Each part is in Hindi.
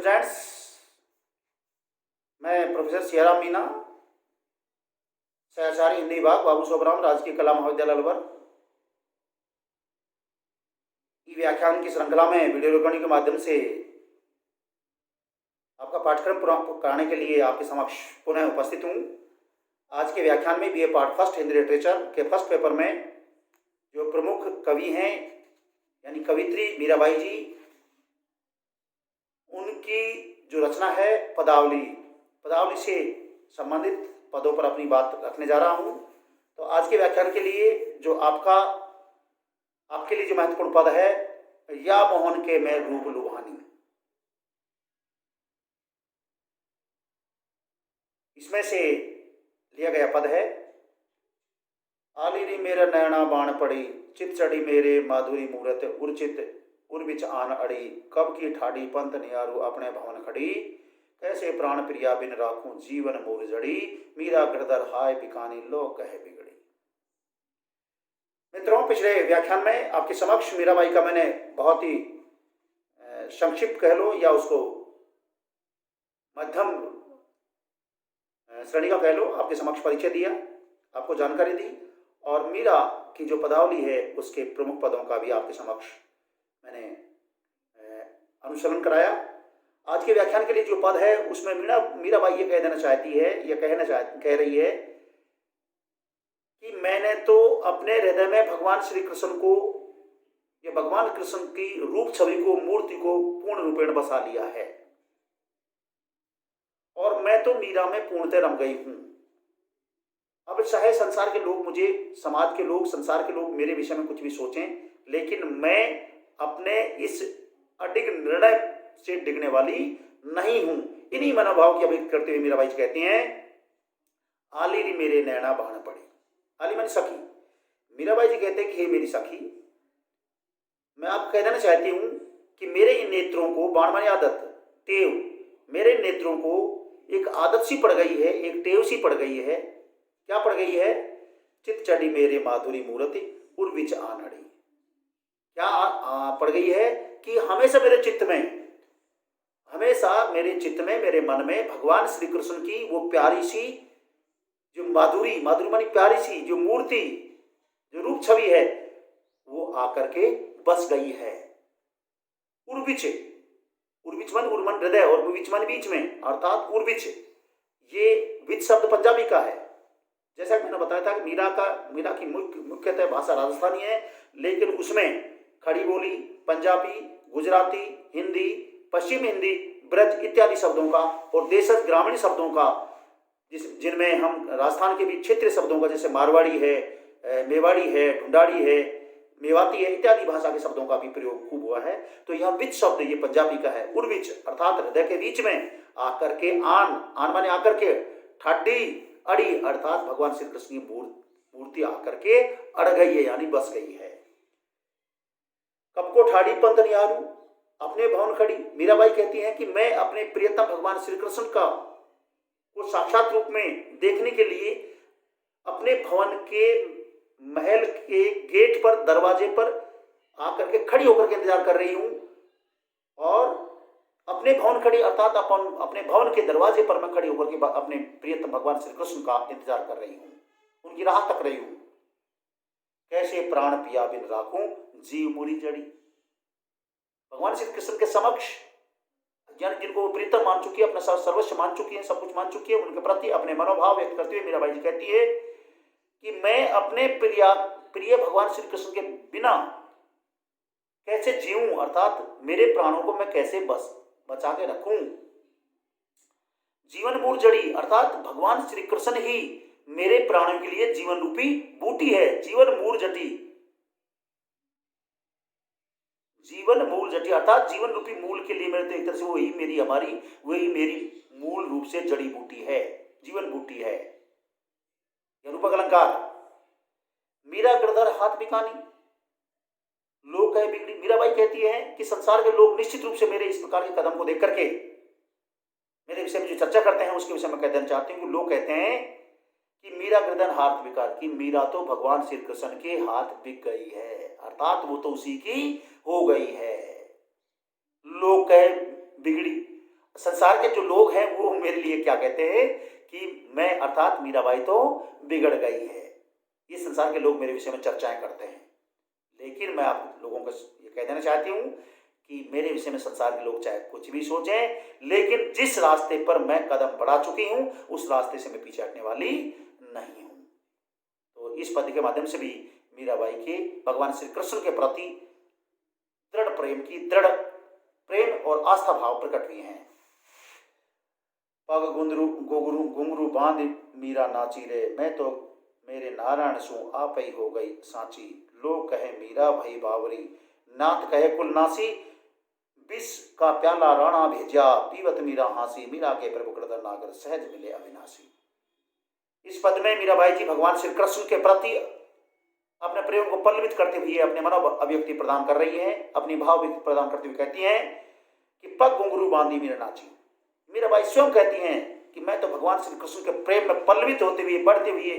स्टूडेंट्स, मैं प्रोफेसर सियाराम मीना, सहचारी हिंदी विभाग, बाबू सोबराम, राजकीय कला महाविद्यालय अलवर। ई व्याख्यान की श्रृंखला में वीडियो रिकॉर्डिंग के माध्यम से आपका पाठ्यक्रम पूरा कराने के लिए आपके समक्ष पुनः उपस्थित हूँ। आज के व्याख्यान में BA part first Hindi literature के फर्स्ट पेपर में जो प्रमुख कवि हैं यानी कवित्री मीराबाई जी, उनकी जो रचना है पदावली से संबंधित पदों पर अपनी बात रखने जा रहा हूँ। तो आज के व्याख्यान के लिए जो आपके लिए जो महत्वपूर्ण पद है, या मोहन के मैं रूप लुभानी, इसमें से लिया गया पद है। आली री मेरा नैना बाण पड़ी, चित चढ़ी मेरे माधुरी मूरत, उर्चित उर्विच आन अड़ी, कब की ठाड़ी पंत नियारू अपने भवन खड़ी, कैसे प्राण प्रिया बिन राखूं जीवन मूल जड़ी, मीरा गिरधर हाय बिकानी लोग कहे बिगड़ी। मित्रों, पिछले व्याख्यान में आपके समक्ष मीराबाई का मैंने बहुत ही संक्षिप्त कह लो या उसको मध्यम श्रेणी का कह लो, आपके समक्ष परिचय दिया, आपको जानकारी दी और मीरा की जो पदावली है उसके प्रमुख पदों का भी आपके समक्ष मैंने अनुसरण कराया। आज के व्याख्यान के लिए जो पद है उसमें मीराबाई ये कह देना चाहती है या कह रही है कि मैंने तो अपने हृदय में भगवान श्री कृष्ण को या भगवान कृष्ण की रूप छवि को, मूर्ति को पूर्ण रूपेण बसा लिया है और मैं तो मीरा में पूर्णतः रम गई हूं। अब चाहे संसार के लोग मुझे, समाज के लोग, संसार के लोग मेरे विषय में कुछ भी सोचें, लेकिन मैं अपने इस अडिग निर्णय से डिगने वाली नहीं हूं। इन्हीं मनोभाव की अभिव्यक्ति करते हुए मीराबाई जी कहती हैं, आली री मेरे नैना बाण पड़ी। आली मानी सखी। मीराबाई जी कहते हैं कि हे मेरी सखी, मैं आपको कह देना चाहती हूं कि मेरे इन नेत्रों को, बाण मानी आदत, टेव, मेरे नेत्रों को एक आदत सी पड़ गई है, एक टेव सी पड़ गई है। क्या पड़ गई है? चित चढ़ी मेरे माधुरी मूर्ति उर्विच आनड़ी। क्या पड़ गई है कि हमेशा मेरे चित्त में, मेरे मन में भगवान श्री कृष्ण की वो प्यारी सी जो माधुरी मानी प्यारी सी जो मूर्ति, जो रूप छवि है, वो आकर के बस गई है। उर्विच मन उर्मन हृदय और विच मन बीच में, अर्थात उर्विच, ये विच शब्द पंजाबी का है। जैसा कि मैंने बताया था कि मीरा की मुख्यतः भाषा राजस्थानी है, लेकिन उसमें खड़ी बोली, पंजाबी, गुजराती, हिंदी, पश्चिम हिंदी, ब्रज इत्यादि शब्दों का और देशज ग्रामीण शब्दों का, जिनमें हम राजस्थान के भी क्षेत्रीय शब्दों का, जैसे मारवाड़ी है, मेवाड़ी है, ढूंढाड़ी है, मेवाती है, इत्यादि भाषा के शब्दों का भी प्रयोग खूब हुआ है। तो यह विच शब्द ये पंजाबी का है। उर्विच अर्थात हृदय के बीच में आकर के, आन माने आकर के, ठाडी अड़ी अर्थात भगवान श्री कृष्ण की मूर्ति आकर के अड़ गई है, यानी बस गई है। कब को ठाड़ी पंत निहारू अपने भवन खड़ी। मीराबाई कहती हैं कि मैं अपने प्रियतम भगवान श्री कृष्ण का को साक्षात रूप में देखने के लिए अपने भवन के महल के गेट पर, दरवाजे पर आकर के खड़ी होकर के इंतजार कर रही हूं और अपने भवन खड़ी अर्थात अपने भवन के दरवाजे पर मैं खड़ी होकर के अपने प्रियतम भगवान श्री कृष्ण का इंतजार कर रही हूं, उनकी राह तक रही हूं। कैसे प्राण पिया बिन राखूं जीव मुरी जड़ी। भगवान श्री कृष्ण के समक्ष जिनको प्रीतम मान चुकी है, अपना सर्वस्व मान चुकी है, सब कुछ मान चुकी है, उनके प्रति अपने मनोभाव व्यक्त करते हुए मीराबाई जी कहती है कि मैं अपने प्रिय भगवान श्री कृष्ण के बिना कैसे जीऊं, अर्थात मेरे प्राणों को मैं कैसे बचा के रखूं। जीवन मूल जड़ी अर्थात भगवान श्री कृष्ण ही मेरे प्राणों के लिए जीवन रूपी बूटी है। जीवन मूल जटी, जीवन मूल जटी अर्थात जीवन रूपी मूल के लिए मेरे तो एक तरह से वही मेरी मूल रूप से जड़ी बूटी है, जीवन बूटी है। रूपक अलंकार। मीरा गिरधर हाथ बिकानी लोग कहे बिगड़ी। मीराबाई कहती है कि संसार के लोग निश्चित रूप से मेरे इस प्रकार के कदम को देख करके, मेरे विषय में जो चर्चा करते हैं उसके विषय में कह देना चाहती हूँ कि लोग कहते हैं कि मीरा गिरधर हाथ बिका, कि मीरा तो भगवान श्री कृष्ण के हाथ बिक गई है, अर्थात वो तो उसी की हो गई है। लोग कहे बिगड़ी संसार के जो लोग हैं वो मेरे लिए क्या कहते हैं कि मैं अर्थात मीराबाई तो बिगड़ गई है। ये संसार के लोग मेरे विषय में चर्चाएं करते हैं, लेकिन मैं आप लोगों को ये कह देना चाहती हूँ कि मेरे विषय में संसार के लोग चाहे कुछ भी सोचें, लेकिन जिस रास्ते पर मैं कदम बढ़ा चुकी हूँ उस रास्ते से मैं पीछे हटने वाली नहीं हूँ। तो इस पद के माध्यम से भी मीराबाई के भगवान श्री कृष्ण के प्रति दृढ़ प्रेम और आस्था भाव प्रकट हुए हैं। पग घुंघरू बांध मीरा नाची रे, मैं तो मेरे नारायण सु आप ही हो गई सांची। लोग कहे मीरा भई बावरी, नाथ कहे कुल नासी। विष का प्याला राणा भेजा, पीवत मीरा हासी। मीरा के प्रभु कृदर नागर, सहज मिले अविनाशी। इस पद में मीराबाई जी भगवान श्री कृष्ण के प्रति अपने प्रेम को पल्लवित करते हुए अपने मनोभ अभिव्यक्ति प्रदान कर रही है, अपनी भाव प्रदान करते हुए कहती हैं कि पग घुंघरू बांधी मीरा नाची। मीराबाई स्वयं कहती हैं कि मैं तो भगवान श्री कृष्ण के प्रेम में पल्लवित होते हुए बढ़ते हुए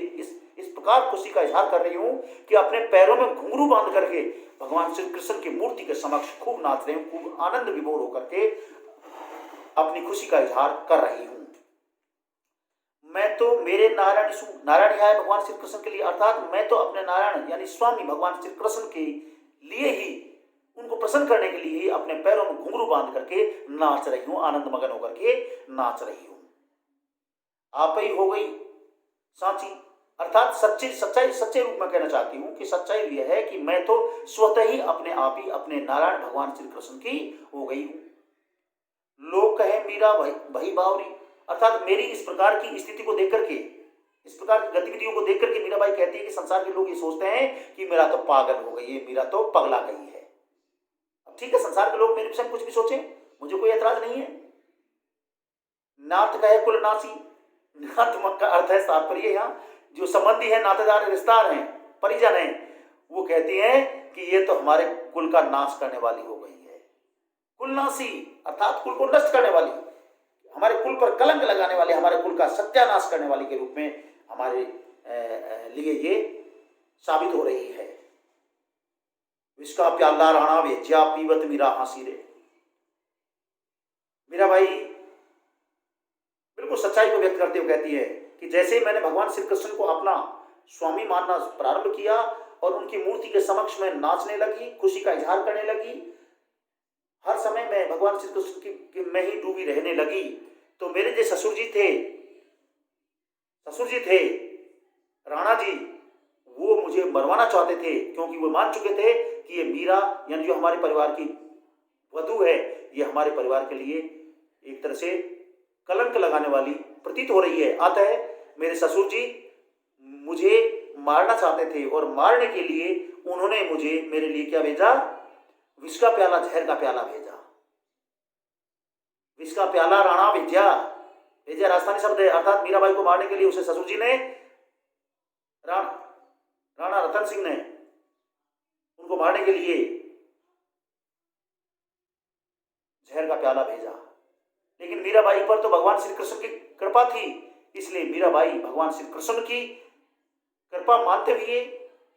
इस प्रकार खुशी का इजहार कर रही हूँ कि अपने पैरों में घुंघरू बांध करके भगवान श्री कृष्ण की मूर्ति के समक्ष खूब नाच रही हूँ, खूब आनंद विभोर होकर के अपनी खुशी का इजहार कर रही हूँ। मैं तो मेरे नारायण है भगवान श्री कृष्ण के लिए, अर्थात मैं तो अपने नारायण यानी स्वामी भगवान श्री कृष्ण के लिए ही, उनको प्रसन्न करने के लिए ही अपने पैरों में घुंघरू बांध करके नाच रही हूं, आनंद मगन होकर के नाच रही हूं। आप ही हो गई सांची, अर्थात सच्चे रूप में कहना चाहती हूं कि सच्चाई यह है कि मैं तो स्वतः ही अपने आप ही अपने नारायण भगवान श्री कृष्ण की हो गई हूं। लोग कहे मीरा भई बावरी, अर्थात मेरी इस प्रकार की स्थिति को देख करके, इस प्रकार की गतिविधियों को देख करके मीराबाई कहती है कि संसार के लोग ये सोचते हैं कि मेरा तो पागल हो गई है, मेरा तो पगला गई है। अब ठीक है, संसार के लोग मेरे विषय में कुछ भी सोचें, मुझे कोई ऐतराज नहीं है। नाथ कहे कुल नासी, नाथ का अर्थ है तात्पर्य, यहाँ जो संबंधी है, नातेदार रिश्तेदार हैं, परिजन हैं, वो कहती हैं कि ये तो हमारे कुल का नाश करने वाली हो गई है। कुलनाशी अर्थात कुल को नष्ट करने वाली, हमारे कुल पर कलंक लगाने वाले, हमारे कुल का सत्यानाश करने वाली के रूप में हमारे लिए ये साबित हो रही है। इसका प्याला राणा भेज्या, पीवत मीरा हासी रे। मीराबाई बिल्कुल सच्चाई को व्यक्त करते हुए कहती है कि जैसे ही मैंने भगवान श्री कृष्ण को अपना स्वामी मानना प्रारंभ किया और उनकी मूर्ति के समक्ष में नाचने लगी, खुशी का इजहार करने लगी, हर समय मैं भगवान श्री कृष्ण में ही डूबी रहने लगी, तो मेरे जो ससुर जी थे राणा जी, वो मुझे मरवाना चाहते थे, क्योंकि वो मान चुके थे कि ये मीरा यानी जो हमारे परिवार की वधू है, ये हमारे परिवार के लिए एक तरह से कलंक लगाने वाली प्रतीत हो रही है। अतः मेरे ससुर जी मुझे मारना चाहते थे और मारने के लिए उन्होंने मुझे मेरे लिए क्या भेजा, विष का प्याला, जहर का प्याला भेजा। विष का प्याला राणा भेजा राजस्थानी शब्द है, अर्थात मीराबाई को मारने के लिए उसे ससुर जी ने, राणा रतन सिंह ने उनको मारने के लिए जहर का प्याला भेजा। लेकिन मीराबाई पर तो भगवान श्री कृष्ण की कृपा थी, इसलिए मीराबाई भगवान श्री कृष्ण की कृपा मानते हुए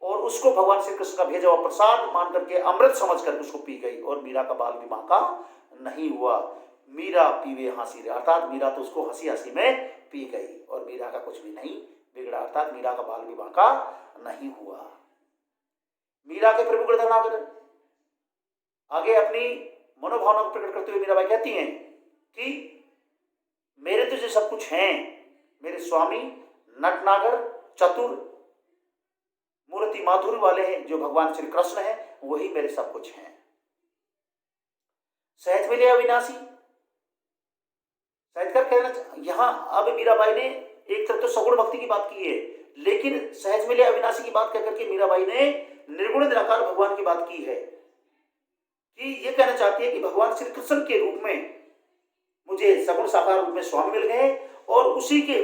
और उसको भगवान श्री कृष्ण का भेजा हुआ प्रसाद मान करके अमृत समझ करके उसको पी गई, और मीरा का बाल भी बांका नहीं हुआ। मीरा पीवे हंसी रे, अर्थात मीरा तो उसको हंसी हंसी में पी गई और मीरा का कुछ भी नहीं बिगड़ा, अर्थात मीरा का बाल भी बांका नहीं हुआ। मीरा के प्रभु कृदर नागर, आगे अपनी मनोभावना को प्रकट करते हुए मीराबाई कहती हैं कि मेरे तो जो सब कुछ हैं, मेरे स्वामी नटनागर चतुर मूर्ति माधुर्य वाले हैं, जो भगवान श्री कृष्ण हैं, वही मेरे सब कुछ हैं। सहज मिले अविनाशी, सहजकर कहना, यहां अब मीराबाई ने एक तरफ तो सगुण भक्ति की बात की है, लेकिन सहज मिले अविनाशी की बात कहकर के मीराबाई ने निर्गुण निराकार भगवान की बात की है, कि ये कहना चाहती है कि भगवान श्री कृष्ण के रूप में मुझे सगुण साकार रूप में स्वामी मिल गए, और उसी के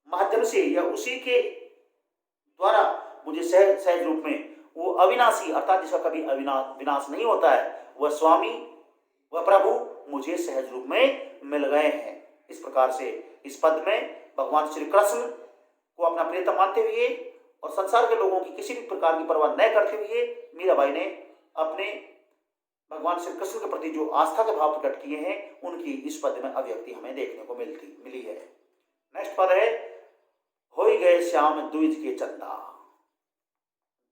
माध्यम से या उसी के द्वारा मुझे सहज रूप में वो अविनाशी, अर्थात जिसका कभी विनाश नहीं होता है, वह स्वामी, वह प्रभु मुझे सहज रूप में मिल गए हैं। इस प्रकार से इस पद में भगवान श्री कृष्ण को अपना प्रियतम मानते हुए और संसार के लोगों की किसी भी प्रकार की परवाह न करते हुए मीराबाई ने अपने भगवान श्री कृष्ण के प्रति जो आस्था के भाव प्रकट किए हैं उनकी इस पद में अभिव्यक्ति हमें देखने को मिली है। नेक्स्ट पद है, होई गए श्याम द्विज के चंदा।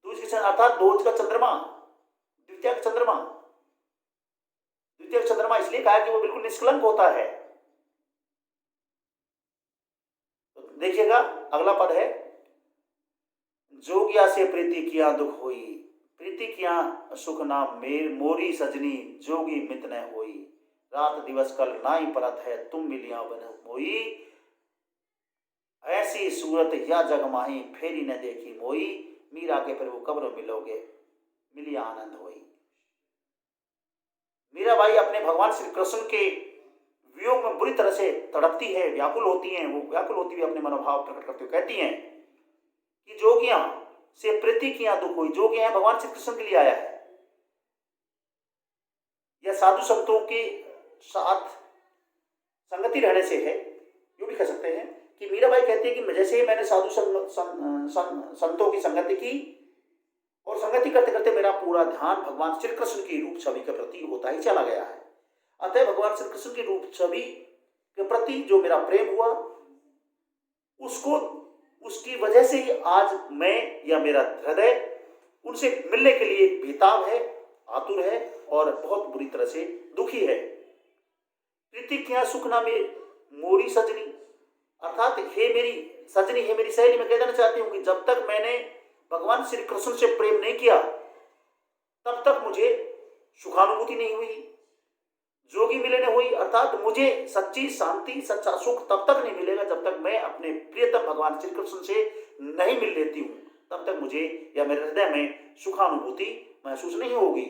द्विज के चंद्र अर्थात द्विज का चंद्रमा, द्वितीय का चंद्रमा। द्वितीय चंद्रमा इसलिए कहा कि वो बिल्कुल निष्कलंक होता है। तो देखिएगा अगला पद है, जोगिया से प्रीति किया दुख होई, प्रीति किया सुख ना मेर मोरी सजनी, जोगी मित न होई, रात दिवस कल नाई परत है, तुम मिलिया बन मोई, ऐसी सूरत या जग माही, फेरी न देखी मोई, मीरा के प्रभु कब्र मिलोगे, मिलिया आनंद होई। मीराबाई अपने भगवान श्री कृष्ण के वियोग में बुरी तरह से तड़पती है, व्याकुल होती हैं। वो व्याकुल होती हुई अपने मनोभाव प्रकट करते हुए कहती हैं कि जोगियां से प्रीति किया दुख हुई। जोगी हैं भगवान श्री कृष्ण के लिए आया है, यह साधु संतों के साथ संगति रहने से है। यूं भी कह सकते हैं कि मीराबाई कहती है कि जैसे ही मैंने साधु संतों की संगति की और संगति करते करते मेरा पूरा ध्यान भगवान श्री कृष्ण की रूप छवि के प्रति होता ही चला गया है। अतः भगवान श्री कृष्ण की रूप छवि के प्रति जो मेरा प्रेम हुआ उसको, उसकी वजह से ही आज मैं या मेरा हृदय उनसे मिलने के लिए बेताब है, आतुर है और बहुत बुरी तरह से दुखी है। प्रीति किया सुख ना मोरी सजनी, अर्थात हे मेरी सजनी, हे मेरी सहेली, मैं कह देना चाहती हूँ कि जब तक मैंने भगवान श्री कृष्ण से प्रेम नहीं किया तब तक मुझे सुखानुभूति नहीं हुई, जोगी मिलने हुई, अर्थात मुझे सच्ची शांति सच्चा सुख तब तक नहीं मिलेगा जब तक मैं अपने प्रियतम भगवान श्री कृष्ण से नहीं मिल लेती हूँ, तब तक मुझे या मेरे हृदय में सुखानुभूति महसूस नहीं होगी।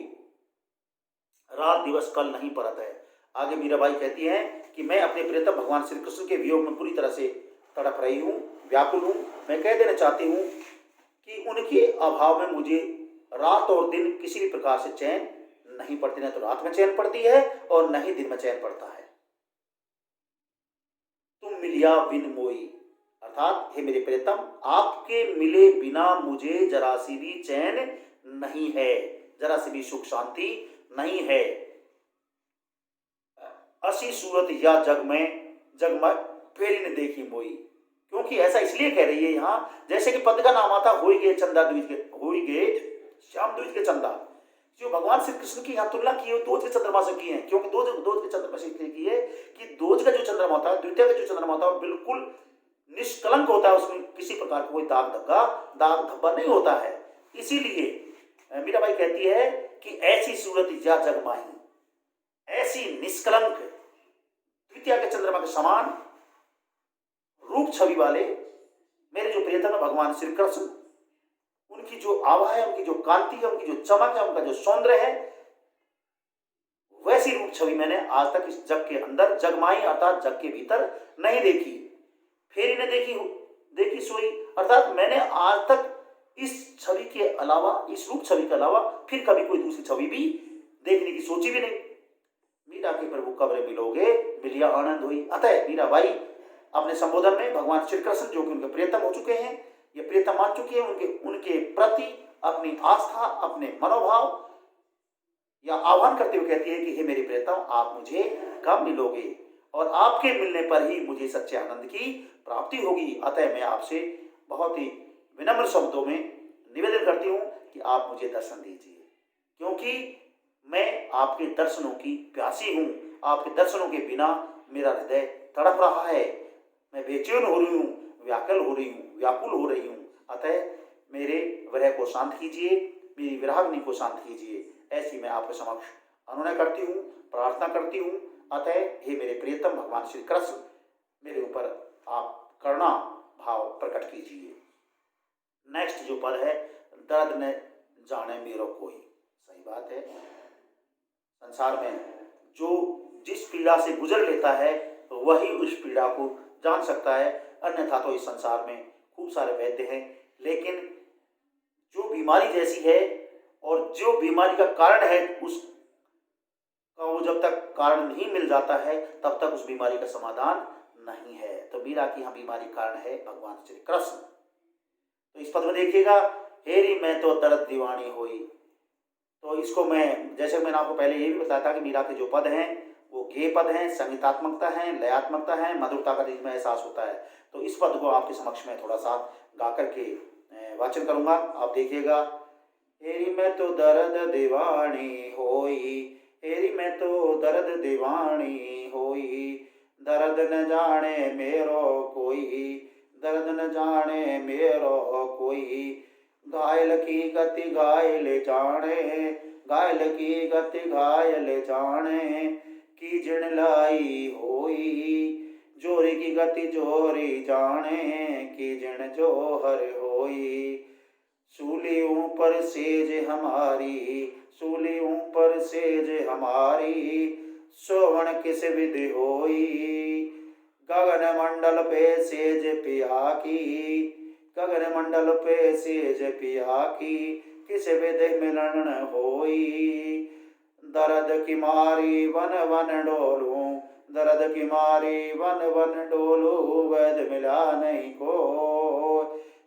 रात दिवस कल नहीं परत है। आगे मीराबाई कहती है कि मैं अपने प्रियतम भगवान श्री कृष्ण के वियोग में पूरी तरह से तड़प रही हूँ, व्याकुल हूँ। मैं कह देना चाहती हूँ कि उनके अभाव में मुझे रात और दिन किसी भी प्रकार से चैन नहीं पड़ती, न तो रात में चैन पड़ती है और न ही दिन में चैन पड़ता है। तुम मिलिया बिन मोई, अर्थात हे मेरे प्रियतम, आपके मिले बिना मुझे जरा सी भी चैन नहीं है, जरा सी भी सुख शांति नहीं है। असी सूरत या जग में फेरी ने देखी मोई, क्योंकि ऐसा इसलिए कह रही है यहाँ जैसे कि पद का नाम आता होई गे चंदा द्विज के, होई गे श्याम द्विज के चंदा। जो भगवान श्री कृष्ण की यहाँ तुलना की है दोज के चंद्रमा से की है, क्योंकि दोज के चंद्रमा से की है कि दोज का जो चंद्रमा होता है, द्वितीय का जो चंद्रमा होता है बिल्कुल निष्कलंक होता है, उसमें किसी प्रकार का कोई दाग धब्बा नहीं होता है। इसीलिए मीराबाई कहती है कि ऐसी सूरत या जग माही, ऐसी निष्कलंक द्वितीय के चंद्रमा के समान रूप छवि वाले मेरे जो प्रियतम है भगवान श्री कृष्ण, उनकी जो आभा है, उनकी जो कांति है, उनकी जो चमक है, उनका जो सौंदर्य है, वैसी रूप छवि मैंने आज तक इस जग के अंदर जगमाई अर्थात जग के भीतर नहीं देखी। फेरी ने देखी सोई, अर्थात मैंने आज तक इस छवि के अलावा, इस रूप छवि के अलावा फिर कभी कोई दूसरी छवि भी देखने की सोची भी नहीं। मीरा के प्रभु कब्र मिलोगे, मिलिया आनंद हुई। अतः मीराबाई अपने संबोधन में भगवान श्री कृष्ण जो कि उनके प्रियतम हो चुके हैं, ये प्रियतम मान चुकी है, उनके प्रति अपनी आस्था, अपने मनोभाव या आह्वान करते हुए कहती है कि हे मेरे प्रियतम, आप मुझे कब मिलोगे और आपके मिलने पर ही मुझे सच्चे आनंद की प्राप्ति होगी। अतः मैं आपसे बहुत ही विनम्र शब्दों में निवेदन करती हूँ कि आप मुझे दर्शन दीजिए, क्योंकि मैं आपके दर्शनों की प्यासी हूँ। आपके दर्शनों के बिना मेरा हृदय तड़प रहा है, मैं बेचैन हो रही हूँ, व्याकुल हो रही हूँ। अतः मेरे विरह को शांत कीजिए, मेरी विरहाग्नि को शांत कीजिए। ऐसी मैं आपके समक्ष अनुनय करती हूँ, प्रार्थना करती हूँ। अतः हे मेरे प्रियतम भगवान श्री कृष्ण, मेरे ऊपर आप करुणा भाव प्रकट कीजिए। नेक्स्ट जो पद है, दर्द न जाने मेरो कोई। सही बात है, संसार में जो जिस पीड़ा से गुजर लेता है वही उस पीड़ा को जान सकता है, अन्यथा तो इस संसार में खूब सारे वैद्य हैं, लेकिन जो बीमारी जैसी है और जो बीमारी का कारण है उसका वो जब तक कारण नहीं मिल जाता है तब तक उस बीमारी का समाधान नहीं है। तो मीरा की यहाँ बीमारी कारण है भगवान श्री कृष्ण। तो इस पद में देखिएगा, हेरी मैं तो दर्द दीवानी हुई, तो इसको मैं, जैसे मैंने आपको पहले ये भी बताया था कि मीरा के जो पद हैं वो गेय पद हैं, संगीतात्मकता है, लयात्मकता है, मधुरता का जिसमें एहसास होता है। तो इस पद को आपके समक्ष में थोड़ा सा गा करके वाचन करूँगा, आप देखिएगा। हेरी मैं तो दर्द दीवानी होई, हेरी मैं तो दर्द दीवानी होई, दर्द न जाने मेरो कोई, दर्द न जाने मेरो कोई, घायल की गति घायल जाने, घायल की गति घायल जाने, की जिण लाई होई, जोरी की गति जोरी जाने, की जिण जोहर होई। सूली ऊपर सेज हमारी, सूली ऊपर सेज हमारी, सोवण किस विधि होई, गगन मंडल पे सेज पिया की, गगन मंडल पे सेज पिया की, किस विधि मिलन होई। दर्द की मारी वन वन डोलूं, दर्द की मारी वन वन डोलूं, वैद मिला नहीं को,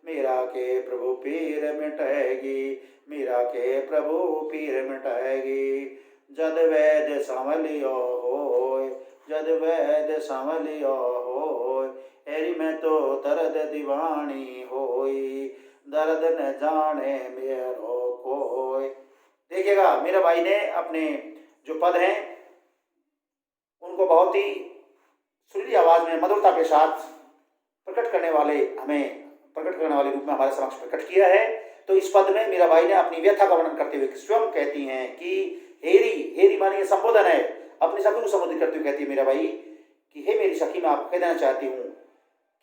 मीरा के प्रभु पीर मिटाएगी, मीरा के प्रभु पीर मिटाएगी। जद वैद संवलियो होय, जद वैद संवलियो होय, हेरी मैं तो दर्द दीवानी होई, दर्द न जाने मेरो कोय। देखिएगा, मेरे भाई ने अपने जो पद हैं उनको बहुत ही सुरीली आवाज में मधुरता के साथ प्रकट करने वाले रूप में हमारे समक्ष प्रकट किया है। तो इस पद में मीरा बाई ने अपनी व्यथा का वर्णन करते हुए स्वयं कहती हैं कि हेरी, हेरी माने ये संबोधन है, अपनी सखी को संबोधित करते हुए कहती है मीरा बाई कि हे मेरी सखी, मैं आपको कह देना चाहती हूँ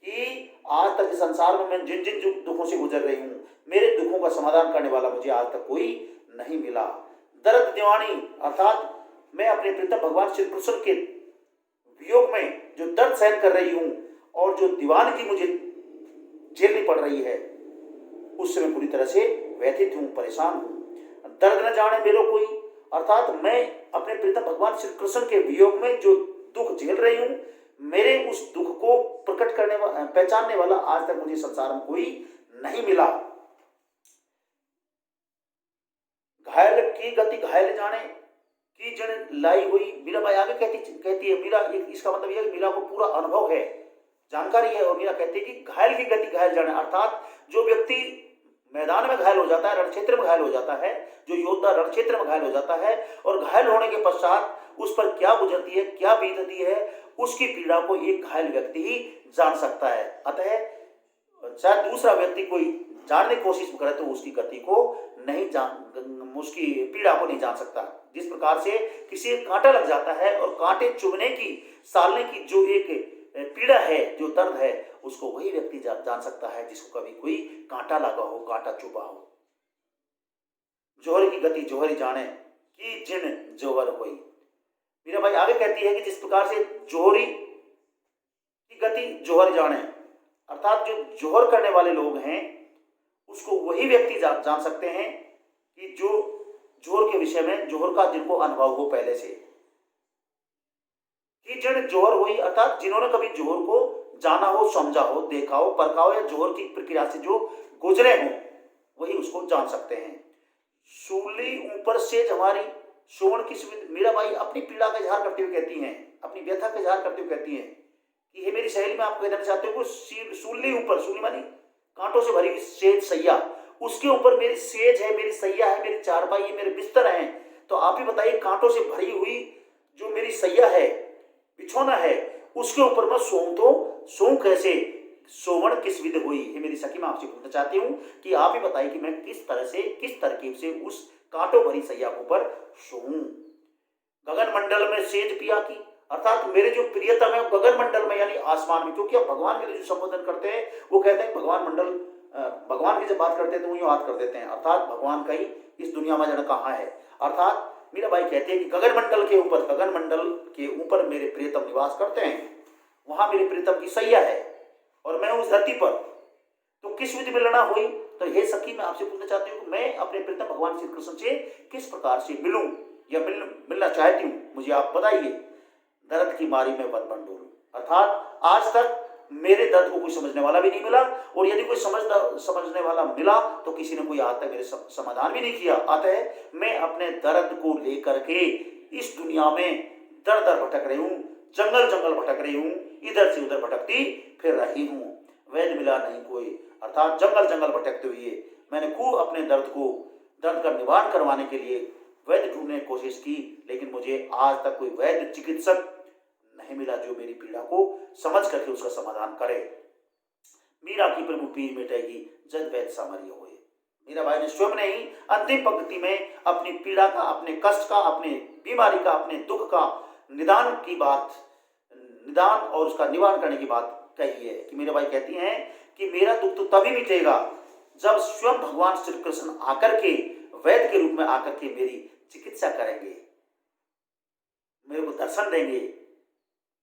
कि आज तक इस संसार में मैं जिन जिन दुखों से गुजर रही हूँ, मेरे दुखों का समाधान करने वाला मुझे आज तक कोई नहीं मिला। दर्द दीवानी अर्थात मैं अपने प्रीतम भगवान श्री कृष्ण के वियोग में जो दर्द सहन कर रही हूँ और जो दीवानगी मुझे झेलनी पड़ रही है, उससे मैं पूरी तरह से व्यथित हूँ, परेशान हूँ। दर्द न जाने मेरो कोई अर्थात मैं अपने प्रीतम भगवान श्री कृष्ण के वियोग में जो दुख झेल रही हूँ, मेरे उस दुख को प्रकट करने पहचानने वाला आज तक मुझे संसार में कोई नहीं मिला। घायल की गति घायल जाने, की जन लाई हुई। मीरा बाई आगे कहती है, मीरा, इसका मतलब यह मीरा को पूरा अनुभव है, जानकारी है, और मीरा कहती है कि घायल की गति घायल जाने अर्थात जो व्यक्ति मैदान में घायल हो जाता है, रणक्षेत्र में घायल हो जाता है, जो योद्धा रणक्षेत्र में घायल हो जाता है और घायल होने के पश्चात उस पर क्या गुजरती है, क्या बीतती है, उसकी पीड़ा को एक घायल व्यक्ति ही जान सकता है। अतः शायद दूसरा व्यक्ति कोई जानने की कोशिश करे तो उसकी गति को नहीं जान, उसकी पीड़ा को नहीं जान सकता। जिस प्रकार से किसी कांटा लग जाता है और कांटे चुभने की, सालने की जो एक पीड़ा है, जो दर्द है, उसको वही व्यक्ति जान सकता है जिसको कभी कोई कांटा लगा हो, कांटा चुभा हो। जोहर की गति जोहरी जाने, की जिन जोहर होई। मीरा बाई आगे कहती है कि जिस प्रकार से जोहरी की गति जोहर जाने अर्थात जो जोहर करने वाले लोग हैं उसको वही व्यक्ति जान सकते हैं कि जो जोहर के विषय में, जोहर का जिनको अनुभव हो पहले से। कि जिन जोहर हुई अर्थात जिन्होंने कभी जोहर को जाना हो, समझा हो, देखा हो, परखा हो या जोहर की प्रक्रिया से जो गुजरे हो, वही उसको जान सकते हैं। सूली ऊपर से हमारी सोवण की मीरा बाई अपनी पीड़ा का इजहार करते हुए कहती हैं, अपनी व्यथा का इजहार करते हुए कहती हैं कि हे मेरी सहेली, मैं आपको कहना चाहती हूँ कि सूली ऊपर, सूली मानी कांटों से भरी हुई सेज सैया, उसके ऊपर मेरी सेज है, मेरी सैया है, मेरी चारपाई है, मेरे बिस्तर हैं। तो आप ही बताइए, कांटों से भरी हुई जो मेरी सैया है, बिछौना है, उसके ऊपर मैं सोऊं तो सोऊं कैसे, सोवण किस विधि हुई। हे मेरी सखी, मैं आपसे पूछना चाहती हूँ कि आप ही बताइए कि मैं किस तरह से, किस तरकीब से उस कांटों भरी सैया के ऊपर सोऊं। गगन मंडल में सेज पिया की अर्थात मेरे जो प्रियतम है गगन मंडल में यानी आसमान में, क्योंकि अब भगवान के लिए जो संबोधन करते हैं वो कहते हैं भगवान मंडल, भगवान की जब बात करते हैं तो वही बात कर देते हैं अर्थात भगवान कहीं इस दुनिया में जाना कहाँ है। अर्थात मीरा बाई कहते हैं कि गगन मंडल के ऊपर मेरे प्रियतम निवास करते हैं, वहां मेरे प्रियतम की सैया है और मैं उस धरती पर, तो किस विधि में लड़ा हुई। तो हे सखी, मैं आपसे पूछना चाहती हूँ मैं अपने प्रियतम भगवान श्री कृष्ण से किस प्रकार से मिलूं या मिलना चाहती हूँ, मुझे आप बताइए। दर्द की मारी में वन वन डोलूं अर्थात आज तक मेरे दर्द को कोई समझने वाला भी नहीं मिला, और यदि कोई समझने वाला मिला तो किसी ने कोई आज तक मेरे समाधान भी नहीं किया। अतः मैं अपने दर्द को लेकर के इस दुनिया में दर दर भटक रही हूँ, जंगल जंगल भटक रही हूँ, इधर से उधर भटकती फिर रही हूँ। वैद्य मिला नहीं कोई, अर्थात जंगल जंगल भटकते हुए मैंने खूब अपने दर्द का निवारण करवाने के लिए वैद्य ढूंढने की कोशिश की, लेकिन मुझे आज तक कोई वैद्य चिकित्सक नहीं मिला जो मेरी पीड़ा को समझ करके उसका समाधान करे। मीरा की प्रभु पीर मिटेगी जद वैद्य सामर्य होए। मीरा बाई ने स्वयं ने ही अंतिम पंक्ति में अपनी पीड़ा का, अपने कष्ट का, अपने बीमारी का, अपने दुख का निदान और उसका निवारण करने की बात कही है कि मीरा बाई कहती हैं कि मेरा दुख तो तभी मिटेगा जब स्वयं भगवान श्री कृष्ण आकर के वैद्य के रूप में आकर के मेरी चिकित्सा करेंगे, मेरे को दर्शन देंगे,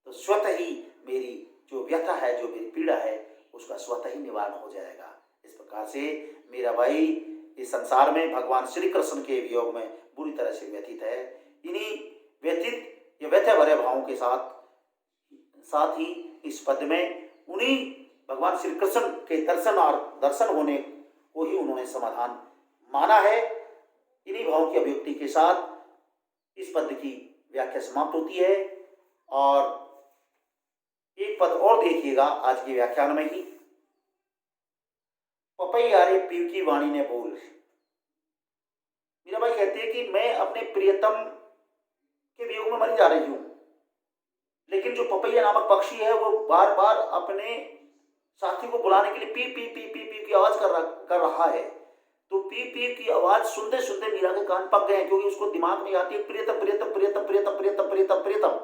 तो स्वतः ही मेरी जो व्यथा है, जो मेरी पीड़ा है, उसका स्वतः ही निवारण हो जाएगा। इस प्रकार से मीराबाई इस संसार में भगवान श्री कृष्ण के वियोग में बुरी तरह से व्यथित है। इन्हीं व्यथा भरे भावों के साथ ही इस पद में उन्हीं भगवान श्री कृष्ण के दर्शन होने को ही उन्होंने समाधान माना है। इन्हीं भावों की अभिव्यक्ति के साथ इस पद की व्याख्या समाप्त होती है। और एक पद और देखिएगा आज के व्याख्यान में ही, पपैयारे पीव की वाणी ने बोल। मीराबाई कहती है कि मैं अपने प्रियतम के वियोग में मरी जा रही हूं, लेकिन जो पपैया नामक पक्षी है वो बार बार अपने साथी को बुलाने के लिए P P P P P की आवाज कर रहा है। तो पी पी की आवाज सुनते सुनते मीरा के कान पक गए, क्योंकि उसको दिमाग में आती है प्रियतम प्रियतम प्रियतम प्रियतम प्रियतम प्रियतम प्रियतम।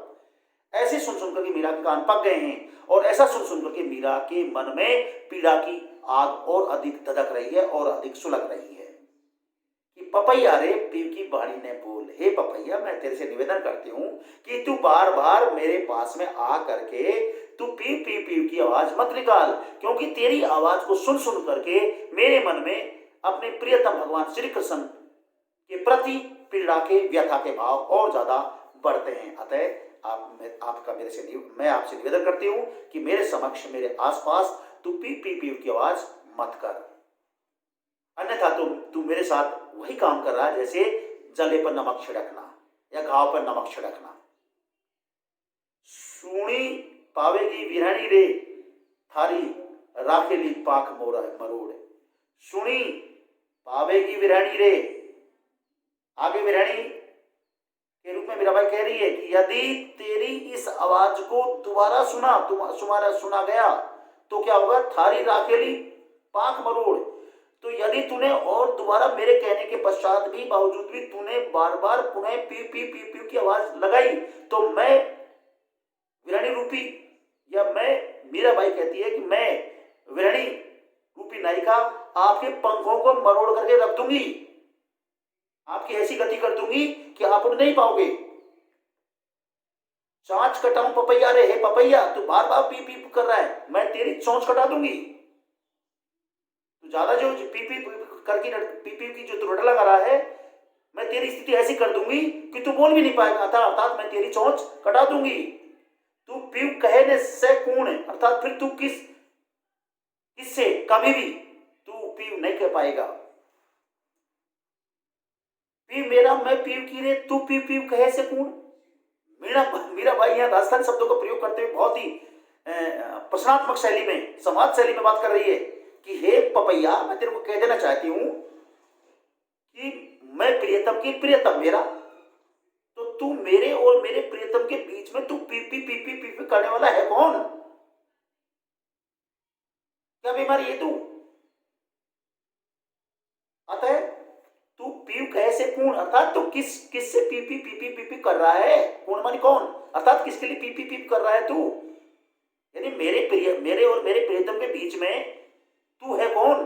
ऐसे सुन सुन करके मीरा के कान पक गए हैं, और ऐसा सुन सुन करके मीरा के मन में पीड़ा की आग और अधिक धधक रही है और अधिक सुलग रही है कि पपैया रे पीव की वाणी ने बोल। हे पपैया, मैं तेरे से निवेदन करती हूँ कि तू बार बार मेरे पास में आ करके तू पीव पीव पीव की आवाज मत निकाल, क्योंकि तेरी आवाज को सुन सुन करके मेरे मन में अपने प्रियतम भगवान श्री कृष्ण के प्रति पीड़ा के व्यथा के भाव और ज्यादा बढ़ते हैं। अतः मैं आपसे निवेदन करती हूँ कि मेरे समक्ष, मेरे आसपास तू पी पी पी की आवाज मत कर, अन्यथा तू मेरे साथ वही काम कर रहा है जैसे जले पर नमक छिड़कना या घाव पर नमक छिड़कना। सुनी पावेगी विरहणी रे थारी राखेली पाख मरोड़। सुनी पावेगी विरहणी रे, आगे विरहणी के रूप में मीराबाई कह रही है कि यदि तेरी इस आवाज को दोबारा सुना गया तो क्या होगा, थारी राखेली पाख मरोड़। तो यदि तूने और दोबारा मेरे कहने के पश्चात भी बावजूद भी तूने बार बार पुनः पी पी पी पी की आवाज लगाई, तो मैं विरहणी रूपी, या मैं मीराबाई कहती है कि मैं विरहणी रूपी नायिका आपके पंखों को मरोड़ करके रख दूंगी, आपकी ऐसी गति कर दूंगी कि आप उड़ नहीं पाओगे। चोंच कटाऊं पपैया रे, हे पपैया, तू बार बार पी पी कर रहा है, मैं तेरी चोंच कटा दूंगी। तू ज्यादा जो पी पी करके पी पी की जो तू रट लगा रहा है, मैं तेरी स्थिति ऐसी कर दूंगी कि तू बोल भी नहीं पाएगा, अर्थात मैं तेरी चोंच कटा दूंगी। तू पीव कहने से कौन, अर्थात फिर तू किससे कभी भी तू पीव नहीं कह पाएगा। पीव मेरा, मैं पीव की रे, तू पीव पीव कहे से कौन। मीराबाई यहाँ राजस्थान शब्दों का प्रयोग करते हुए बहुत ही प्रश्नात्मक शैली में, संवाद शैली में बात कर रही है कि हे पपैया, मैं तेरे को कह देना चाहती हूं कि मैं प्रियतम की प्रियतम मेरा, तो तू मेरे और मेरे प्रियतम के बीच में तू P P P P P P करने वाला है कौन? क्या बीमारी है तू? अतः तू पीव कैसे कौन, अर्थात तू किससे P P P P P P कर रहा है, कौन मानी कौन, अर्थात किसके लिए पी पी पी कर रहा है तू? यानी मेरे और मेरे प्रियतम के बीच में तू है कौन?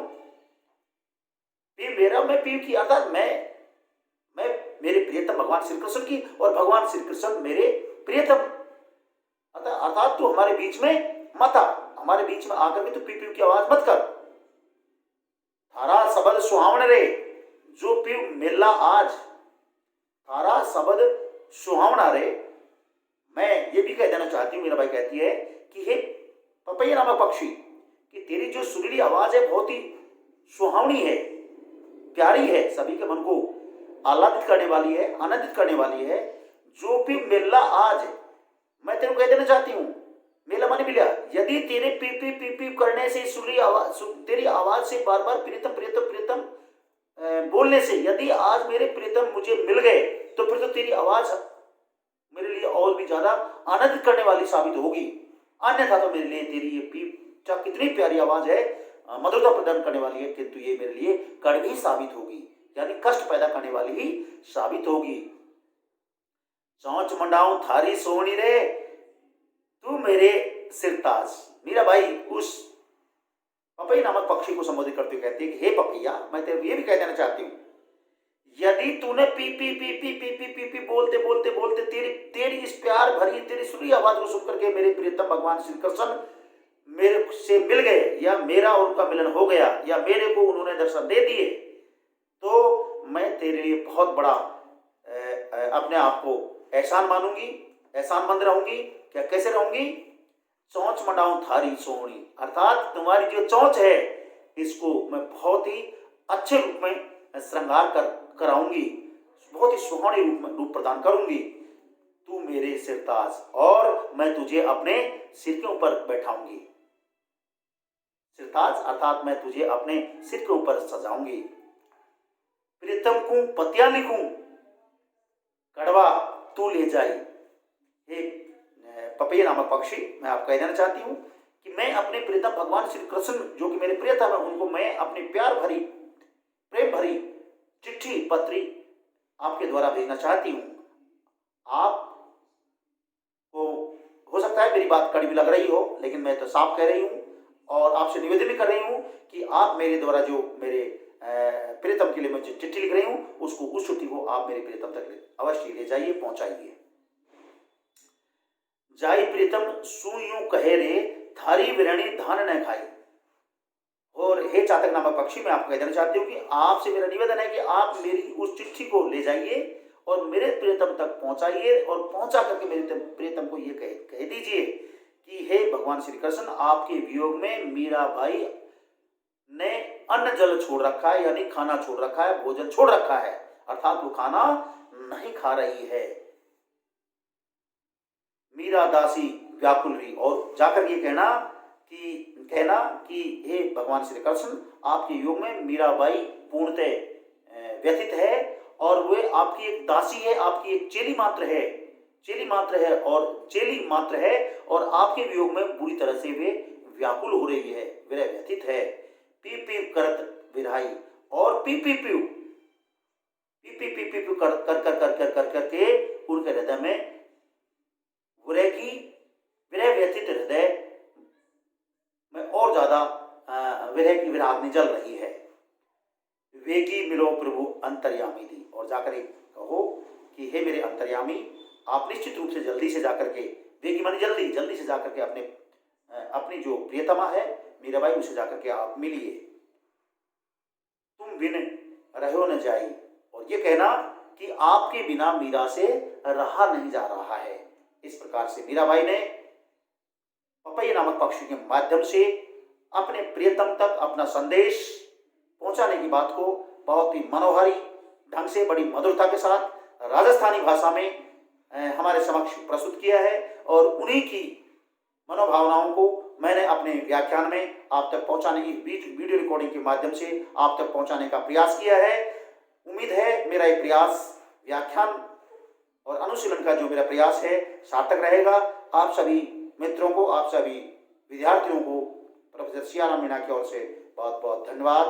पीव मेरा, मैं पीव की, अर्थात मैं मेरे प्रियतम भगवान श्री कृष्ण की और भगवान श्री कृष्ण मेरे प्रियतम, अर्थात तू हमारे बीच में मत आ, हमारे बीच में आकर के तू पी पी की आवाज मत कर। थारा सबद सुहावण रे, जो पीव मिलना आज, थारा सबद सुहावना रे। मैं ये भी कह देना चाहती हूँ, मीराबाई कहती है कि हे पपैया नामक पक्षी कि तेरी जो सुरीली आवाज है बहुत ही सुहावनी है, प्यारी है, सभी के मन को आह्लादित करने वाली है, आनंदित करने वाली है। जो भी मेला आज मैं तेरे को कह देना चाहती हूँ, मेला माने मिला, यदि तेरे पी पी पी पी करने से सुरीली आवाज, तेरी आवाज से बार बार प्रीतम प्रीतम प्रीतम बोलने से यदि आज मेरे प्रीतम मुझे मिल गए तो फिर तो तेरी आवाज मेरे लिए और भी ज्यादा आनंदित करने वाली साबित होगी। अन्यथा तो मेरे लिए तेरी ये पीप चाहे कितनी प्यारी आवाज है, मधुरता प्रदान करने वाली है, किंतु ये मेरे लिए कड़वी साबित होगी, यानी कष्ट पैदा करने वाली ही साबित होगी। चौंच मंडाऊं थारी सोहनी रे, तू मेरे सिरताज। मीरा भाई उस पपैया नामक पक्षी को संबोधित करते हुए कहती है कि हे पपैया, मैं तेरे को ये भी कह देना चाहती हूँ, यदि तूने P P P P P P P P बोलते बोलते बोलते तेरी इस प्यार भरी तेरी सुरीली आवाज को सुन करके मेरे प्रियतम भगवान श्री कृष्ण मेरे से मिल गए, या मेरा और उनका मिलन हो गया, या मेरे को उन्होंने दर्शन दे दिए, तो मैं तेरे लिए बहुत बड़ा अपने आप को एहसान मानूंगी, एहसानमंद रहूंगी। क्या कैसे रहूंगी? चौंच मंडाऊं थारी सोहनी, अर्थात तुम्हारी जो चौंच है इसको मैं बहुत ही अच्छे रूप में श्रृंगार कराऊंगी, बहुत ही सुहावनी रूप प्रदान करूंगी। तू मेरे सिरताज, और मैं तुझे अपने सिर के ऊपर बैठाऊंगी। सिरताज अर्थात मैं तुझे अपने सिर के ऊपर सजाऊंगी। प्रीतम को पतिया लिखूं, कड़वा तू ले जाई। एक पपैया नामक पक्षी, मैं आपको कह देना चाहती हूँ कि मैं अपने प्रीतम भगवान श्री कृष्ण जो कि मेरे प्रियतम है, उनको मैं अपनी प्यार भरी प्रेम भरी चिट्ठी पत्री आपके द्वारा भेजना चाहती हूँ। आप को हो सकता है मेरी बात कड़वी लग रही हो, लेकिन मैं तो साफ कह रही हूँ और आपसे निवेदन भी कर रही हूँ कि आप मेरे द्वारा जो मेरे प्रियतम के लिए मैं चिट्ठी लिख रही हूँ उसको, उस चिट्ठी को आप मेरे प्रियतम तक अवश्य ले जाइए, पहुंचाइए। जाई प्रीतम सुयूं कहे रे, थारी विरणी धान न खाई। और हे चातक नामक पक्षी, मैं आपको कह देना चाहती हूँ कि आपसे मेरा निवेदन है कि आप मेरी उस चिट्ठी को ले जाइए और मेरे प्रियतम तक पहुंचाइए, और पहुंचा करके मेरे प्रियतम को ये कह दीजिए कि हे भगवान श्री कृष्ण, आपके वियोग में मीरा भाई ने अन्न जल छोड़ रखा है, यानी खाना छोड़ रखा है, भोजन छोड़ रखा है, अर्थात वो खाना नहीं खा रही है। मीरा दासी व्याकुल हुई, और जाकर ये कहना कि हे भगवान श्री कृष्ण, आपके योग में मीराबाई पूर्णतः व्यथित है, और वे आपकी एक दासी है, आपकी एक चेली मात्र है, और आपके वियोग में बुरी तरह से वे व्याकुल हो रही है, वे व्यथित है। पी पी करत विराई, और पी पी पी कर करके उनके हृदय में विरह व्यथित हृदय में और ज्यादा विरह की विराग्नि जल रही है। वेगी मिलो प्रभु अंतर्यामी दी, और जाकर कहो कि हे मेरे अंतर्यामी, आप निश्चित रूप से जल्दी से जाकर के, वेगी मानी जल्दी से जाकर के अपनी जो प्रियतमा है मीराबाई, उसे जाकर के आप मिलिए। तुम बिन रहो न जाई, और ये कहना कि आपके बिना मीरा से रहा नहीं जा रहा है। इस प्रकार से मीराबाई ने पपैया नामक पक्षी के माध्यम से अपने प्रियतम तक अपना संदेश पहुंचाने की बात को बहुत ही मनोहारी ढंग से, बड़ी मधुरता के साथ राजस्थानी भाषा में हमारे समक्ष प्रस्तुत किया है, और उन्हीं की मनोभावनाओं को मैंने अपने व्याख्यान में आप तक पहुंचाने की, वीडियो रिकॉर्डिंग के माध्यम से आप तक पहुंचाने का प्रयास किया है। उम्मीद है मेरा ये प्रयास, व्याख्यान और अनुशीलन का जो मेरा प्रयास है, सार्थक रहेगा। आप सभी मित्रों को, आप सभी विद्यार्थियों को प्रोफेसर सियाराम मीणा की ओर से बहुत बहुत धन्यवाद।